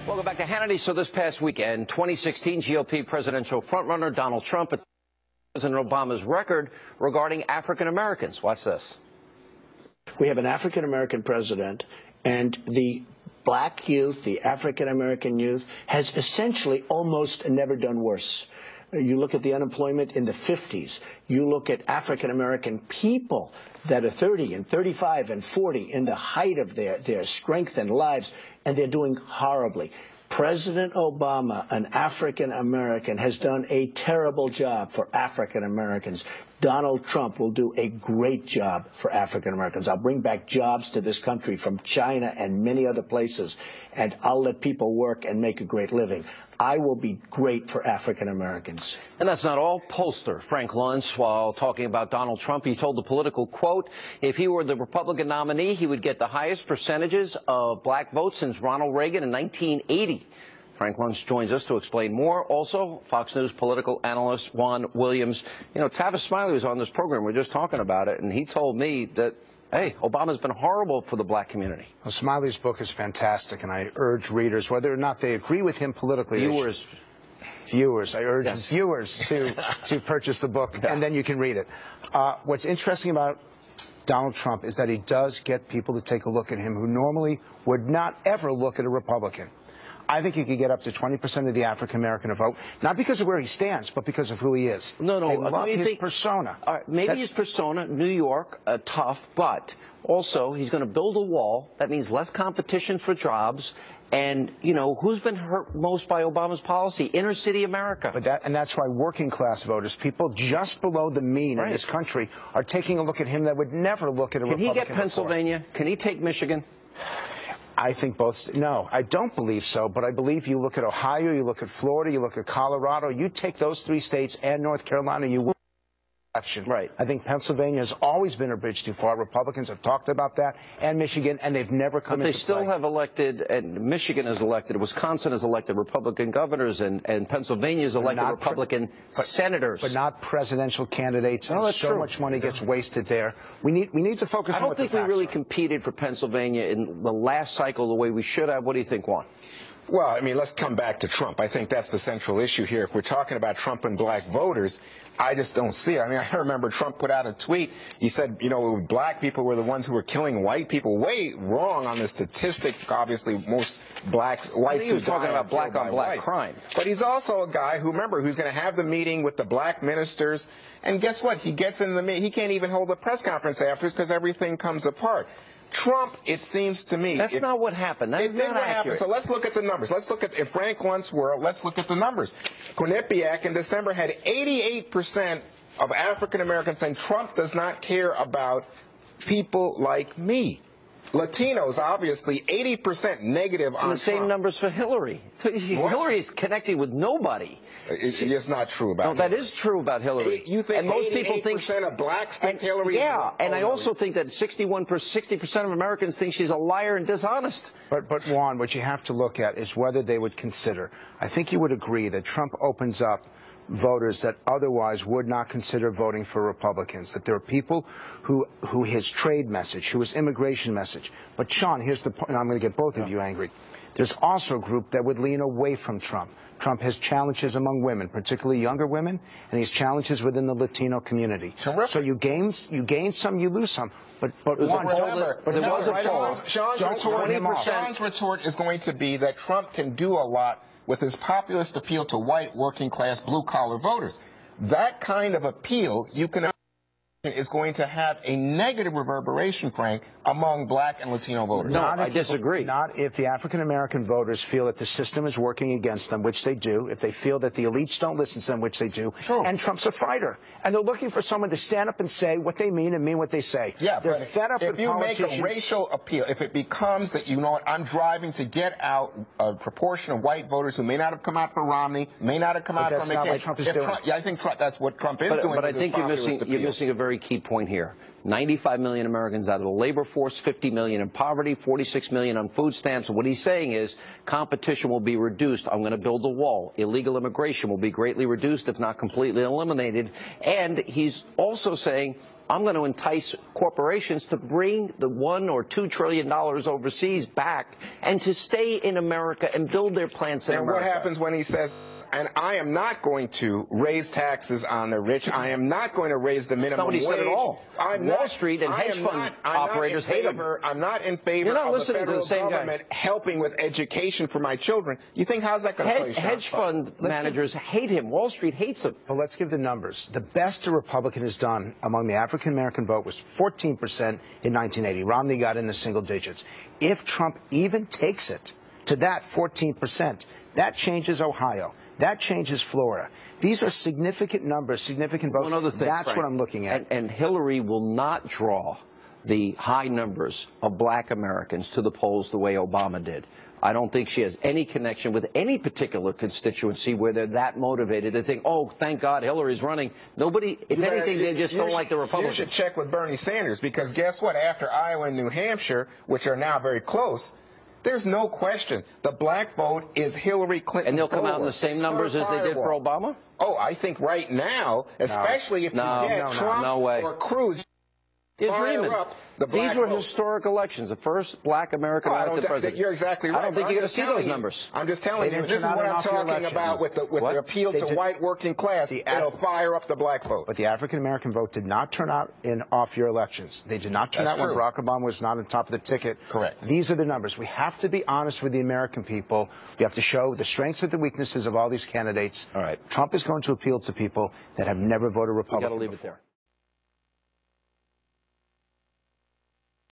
Welcome back to Hannity. So this past weekend, 2016 GOP presidential frontrunner Donald Trump at President Obama's record regarding African Americans. Watch this. We have an African American president, and the black youth, the African American youth, has essentially almost never done worse. You look at the unemployment in the 50s. You look at African American people that are 30 and 35 and 40 in the height of their strength and lives, and they're doing horribly. President Obama, an African American, has done a terrible job for African Americans. Donald Trump will do a great job for African Americans. I'll bring back jobs to this country from China and many other places, and I'll let people work and make a great living. I will be great for African Americans. And that's not all. Pollster Frank Luntz, while talking about Donald Trump, he told the Political, quote, if he were the Republican nominee, he would get the highest percentages of black votes since Ronald Reagan in 1980. Frank Luntz joins us to explain more. Also, Fox News political analyst Juan Williams. You know, Tavis Smiley was on this program. We were just talking about it, and he told me that, hey, Obama's been horrible for the black community. Well, Smiley's book is fantastic, and I urge readers, whether or not they agree with him politically. Viewers. I urge viewers to purchase the book, and then you can read it. What's interesting about Donald Trump is that he does get people to take a look at him who normally would not ever look at a Republican. I think he could get up to 20% of the African-American vote, not because of where he stands, but because of who he is. No. They love his persona. Maybe his persona, New York, tough, but also he's going to build a wall. That means less competition for jobs. And, you know, who's been hurt most by Obama's policy? Inner city America. And that's why working class voters, people just below the mean in this country, are taking a look at him that would never look at a Republican. Can he get Pennsylvania? Can he take Michigan? I think both. No, I don't believe so, but I believe you look at Ohio, you look at Florida, you look at Colorado, you take those three states and North Carolina, you will. Right. I think Pennsylvania has always been a bridge too far. Republicans have talked about that, and Michigan, and they've never come into play. But they still have elected, and Michigan has elected, Wisconsin has elected Republican governors, and Pennsylvania has elected Republican senators. But not presidential candidates, and so much money gets wasted there. We need to focus on what the facts are. I don't think we really competed for Pennsylvania in the last cycle the way we should have. What do you think, Juan? Well, I mean, let's come back to Trump. I think that's the central issue here. If we're talking about Trump and black voters, I just don't see it. I mean, I remember Trump put out a tweet. He said, you know, black people were the ones who were killing white people. Way wrong on the statistics. Obviously, most whites who die. He was talking about black on black crime. But he's also a guy who, remember, who's going to have the meeting with the black ministers. And guess what? He gets in the meeting. He can't even hold a press conference afterwards because everything comes apart. Trump, it seems to me. That's not what happened. That's not what happened. So let's look at the numbers. Let's look at, in Frank Luntz's world, let's look at the numbers. Quinnipiac in December had 88% of African Americans saying Trump does not care about people like me. Latinos, obviously, 80% negative on Trump. And the same numbers for Hillary. Hillary's connected with nobody. It's not true about Hillary. That is true about Hillary. You think most people think of blacks think Hillary is and I also think that 60% of Americans think she's a liar and dishonest. But Juan, what you have to look at is whether they would consider. I think you would agree that Trump opens up voters that otherwise would not consider voting for Republicans, that there are people who his trade message, who his immigration message. But Sean, here's the point, and I'm going to get both of you angry. There's also a group that would lean away from Trump. Trump has challenges among women, particularly younger women, and he's challenges within the Latino community. Terrific. So you gain some, you lose some. But Sean's retort is going to be that Trump can do a lot with his populist appeal to white, working-class, blue-collar voters. That kind of appeal, you can is going to have a negative reverberation, Frank, among black and Latino voters. No, I disagree. Not if the African-American voters feel that the system is working against them, which they do, if they feel that the elites don't listen to them, which they do, and Trump's a fighter. And they're looking for someone to stand up and say what they mean and mean what they say. Yeah, they're fed up with politicians. If you make a racial appeal, if it becomes that, you know what, I'm driving to get out a proportion of white voters who may not have come out for Romney, may not have come out for McCain. That's not what Trump is doing. Yeah, I think that's what Trump is doing. But I think you're missing a very key point here. 95 million Americans out of the labor force, 50 million in poverty, 46 million on food stamps. And what he's saying is competition will be reduced. I'm going to build a wall. Illegal immigration will be greatly reduced, if not completely eliminated. And he's also saying, I'm going to entice corporations to bring the $1 or $2 trillion overseas back and to stay in America and build their plants in America. And what happens when he says, and I am not going to raise taxes on the rich, I am not going to raise the minimum wage. Nobody said at all. Wall Street and hedge fund operators hate him. I'm not in favor of the federal government helping with education for my children. You think, how's that going to play? Hedge fund managers hate him. Wall Street hates him. Well, let's give the numbers. The best a Republican has done among the African-American vote was 14% in 1980. Romney got in the single digits. If Trump even takes it to that 14%, that changes Ohio. That changes Florida. These are significant numbers, significant votes. One other thing, that's Frank, what I'm looking at. And Hillary will not draw the high numbers of black Americans to the polls the way Obama did. I don't think she has any connection with any particular constituency where they're that motivated to think, oh, thank God Hillary's running. Nobody, if anything, they just don't like the Republicans. You should check with Bernie Sanders, because guess what? After Iowa and New Hampshire, which are now very close, there's no question the black vote is Hillary Clinton's. And they'll come out in the same numbers as they did for Obama? Oh, I think right now, especially if you get Trump or Cruz. You're dreaming. These were historic elections. The first black American elected president. You're exactly right. I don't think you're going to see those numbers. I'm just telling you, this is what I'm talking about with the appeal to white working class. It'll fire up the black vote. But the African-American vote did not turn out in off-year elections. They did not turn out when Barack Obama was not on top of the ticket. Correct. These are the numbers. We have to be honest with the American people. We have to show the strengths and the weaknesses of all these candidates. All right. Trump is going to appeal to people that have never voted Republican. We've got to leave it there.